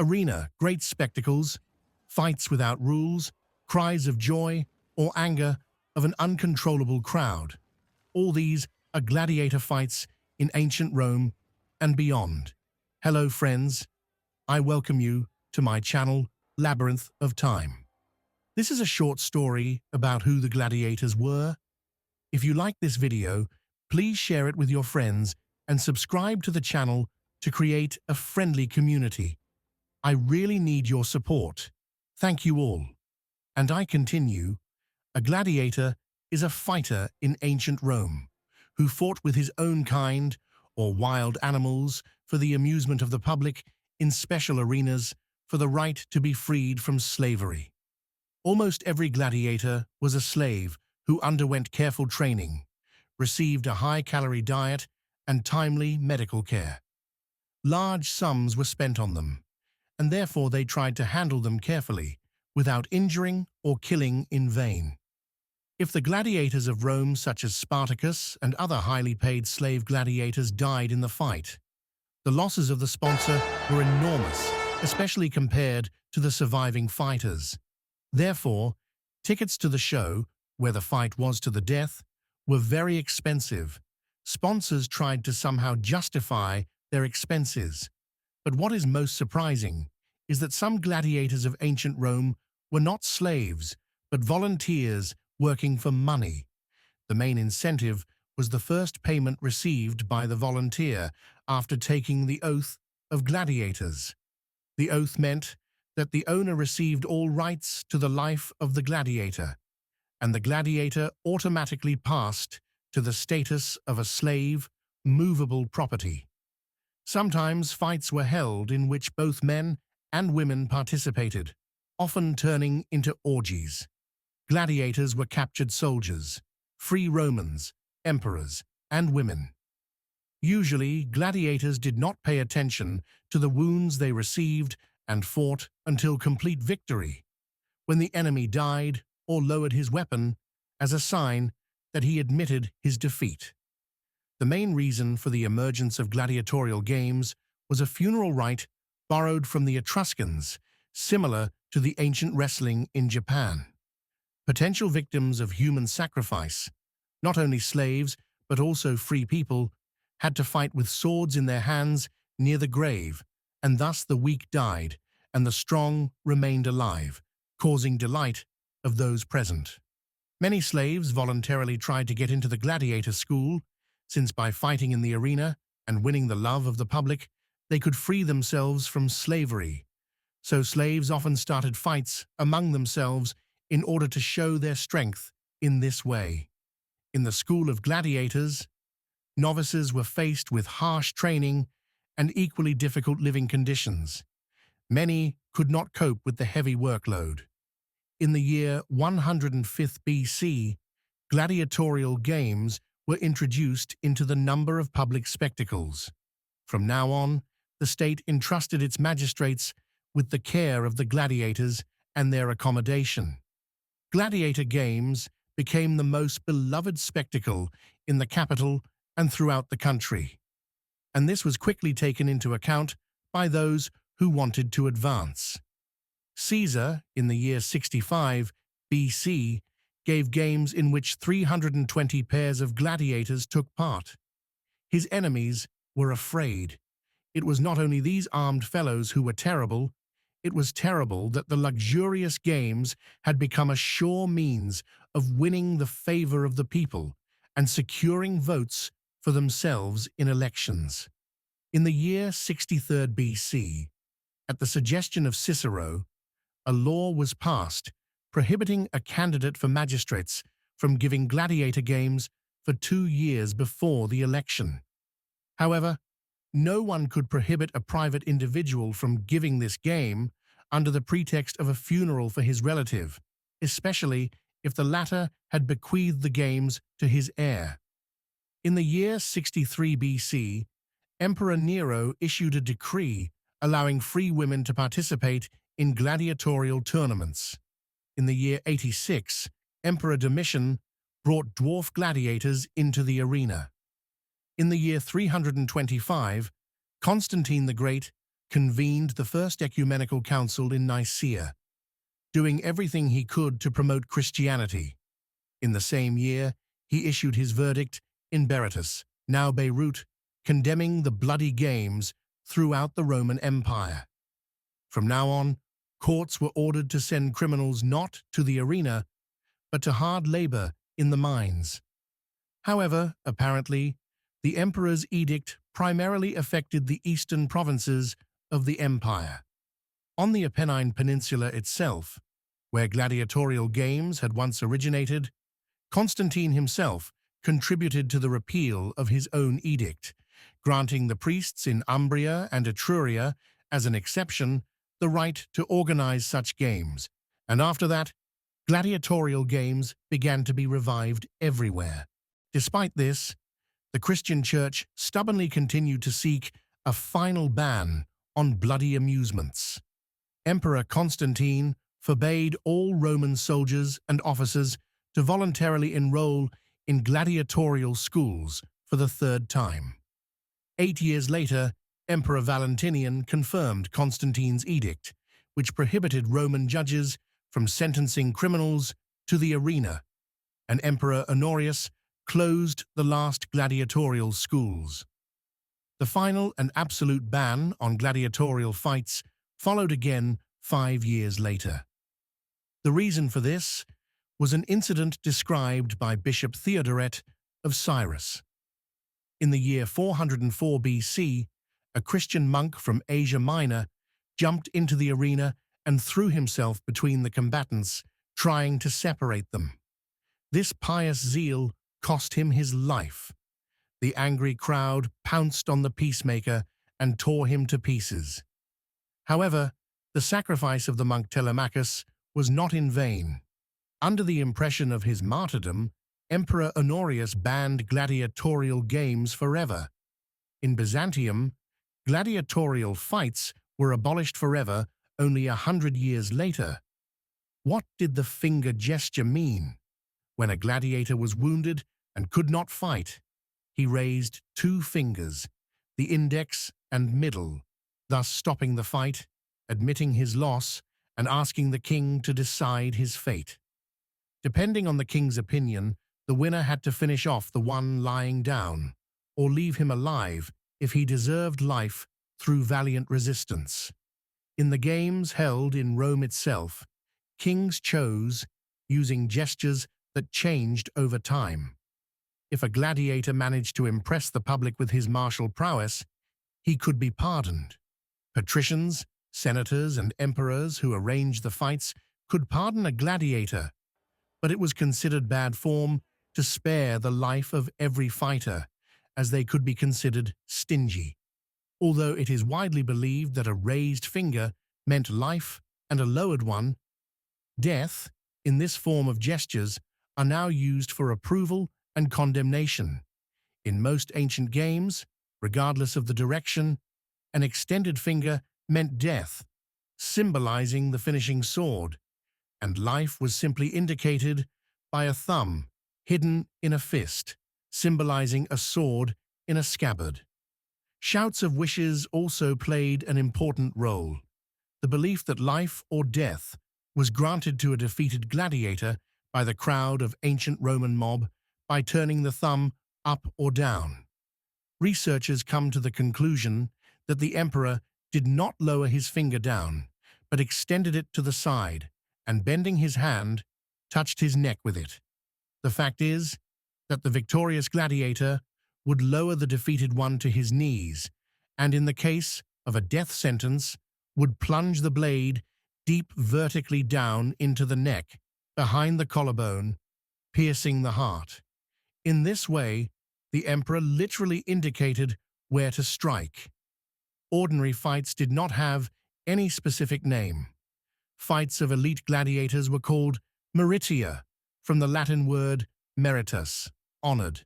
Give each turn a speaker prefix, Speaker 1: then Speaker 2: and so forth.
Speaker 1: Arena, great spectacles, fights without rules, cries of joy or anger of an uncontrollable crowd. All these are gladiator fights in ancient Rome and beyond. Hello friends, I welcome you to my channel, Labyrinth of Time. This is a short story about who the gladiators were. If you like this video, please share it with your friends and subscribe to the channel to create a friendly community. I really need your support. Thank you all. And I continue. A gladiator is a fighter in ancient Rome who fought with his own kind or wild animals for the amusement of the public in special arenas for the right to be freed from slavery. Almost every gladiator was a slave who underwent careful training, received a high-calorie diet and timely medical care. Large sums were spent on them, and therefore they tried to handle them carefully, without injuring or killing in vain. If the gladiators of Rome, such as Spartacus and other highly paid slave gladiators, died in the fight, the losses of the sponsor were enormous, especially compared to the surviving fighters. Therefore, tickets to the show, where the fight was to the death, were very expensive. Sponsors tried to somehow justify their expenses. But what is most surprising is that some gladiators of ancient Rome were not slaves, but volunteers working for money. The main incentive was the first payment received by the volunteer after taking the oath of gladiators. The oath meant that the owner received all rights to the life of the gladiator, and the gladiator automatically passed to the status of a slave, movable property. Sometimes fights were held in which both men and women participated, often turning into orgies. Gladiators were captured soldiers, free Romans, emperors, and women. Usually, gladiators did not pay attention to the wounds they received and fought until complete victory, when the enemy died or lowered his weapon as a sign that he admitted his defeat. The main reason for the emergence of gladiatorial games was a funeral rite borrowed from the Etruscans, similar to the ancient wrestling in Japan. Potential victims of human sacrifice, not only slaves but also free people, had to fight with swords in their hands near the grave, and thus the weak died and the strong remained alive, causing delight of those present. Many slaves voluntarily tried to get into the gladiator school, since by fighting in the arena and winning the love of the public, they could free themselves from slavery. So slaves often started fights among themselves in order to show their strength in this way. In the school of gladiators, novices were faced with harsh training and equally difficult living conditions. Many could not cope with the heavy workload. In the year 105 BC, gladiatorial games were introduced into the number of public spectacles. From now on, the state entrusted its magistrates with the care of the gladiators and their accommodation. Gladiator games became the most beloved spectacle in the capital and throughout the country, and this was quickly taken into account by those who wanted to advance. Caesar, in the year 65 BC, gave games in which 320 pairs of gladiators took part. His enemies were afraid. It was not only these armed fellows who were terrible, it was terrible that the luxurious games had become a sure means of winning the favor of the people and securing votes for themselves in elections. In the year 63 BC, at the suggestion of Cicero, a law was passed prohibiting a candidate for magistrates from giving gladiator games for 2 years before the election. However, no one could prohibit a private individual from giving this game under the pretext of a funeral for his relative, especially if the latter had bequeathed the games to his heir. In the year 63 BC, Emperor Nero issued a decree allowing free women to participate in gladiatorial tournaments. In the year 86, Emperor Domitian brought dwarf gladiators into the arena. In the year 325, Constantine the Great convened the First Ecumenical Council in Nicaea, doing everything he could to promote Christianity. In the same year, he issued his verdict in Berytus, now Beirut, condemning the bloody games throughout the Roman Empire. From now on, courts were ordered to send criminals not to the arena, but to hard labor in the mines. However, apparently, the emperor's edict primarily affected the eastern provinces of the empire. On the Apennine Peninsula itself, where gladiatorial games had once originated, Constantine himself contributed to the repeal of his own edict, granting the priests in Umbria and Etruria, as an exception, the right to organize such games, and after that, gladiatorial games began to be revived everywhere. Despite this, the Christian Church stubbornly continued to seek a final ban on bloody amusements. Emperor Constantine forbade all Roman soldiers and officers to voluntarily enroll in gladiatorial schools for the third time. 8 years later, Emperor Valentinian confirmed Constantine's edict, which prohibited Roman judges from sentencing criminals to the arena, and Emperor Honorius closed the last gladiatorial schools. The final and absolute ban on gladiatorial fights followed again 5 years later. The reason for this was an incident described by Bishop Theodoret of Cyrus. In the year 404 BC, a Christian monk from Asia Minor jumped into the arena and threw himself between the combatants, trying to separate them. This pious zeal cost him his life. The angry crowd pounced on the peacemaker and tore him to pieces. However, the sacrifice of the monk Telemachus was not in vain. Under the impression of his martyrdom, Emperor Honorius banned gladiatorial games forever. In Byzantium, gladiatorial fights were abolished forever only 100 years later. What did the finger gesture mean? When a gladiator was wounded and could not fight, he raised 2 fingers, the index and middle, thus stopping the fight, admitting his loss, and asking the king to decide his fate. Depending on the king's opinion, the winner had to finish off the one lying down, or leave him alive if he deserved life through valiant resistance. In the games held in Rome itself, kings chose, using gestures that changed over time. If a gladiator managed to impress the public with his martial prowess, he could be pardoned. Patricians, senators, and emperors who arranged the fights could pardon a gladiator, but it was considered bad form to spare the life of every fighter, as they could be considered stingy. Although it is widely believed that a raised finger meant life and a lowered one, death, in this form of gestures, are now used for approval and condemnation. In most ancient games, regardless of the direction, an extended finger meant death, symbolizing the finishing sword, and life was simply indicated by a thumb hidden in a fist, symbolizing a sword in a scabbard. Shouts of wishes also played an important role. The belief that life or death was granted to a defeated gladiator by the crowd of ancient Roman mob by turning the thumb up or down. Researchers come to the conclusion that the emperor did not lower his finger down, but extended it to the side, and bending his hand, touched his neck with it. The fact is that the victorious gladiator would lower the defeated one to his knees, and in the case of a death sentence, would plunge the blade deep vertically down into the neck, behind the collarbone, piercing the heart. In this way, the emperor literally indicated where to strike. Ordinary fights did not have any specific name. Fights of elite gladiators were called meritia, from the Latin word meritus, honored.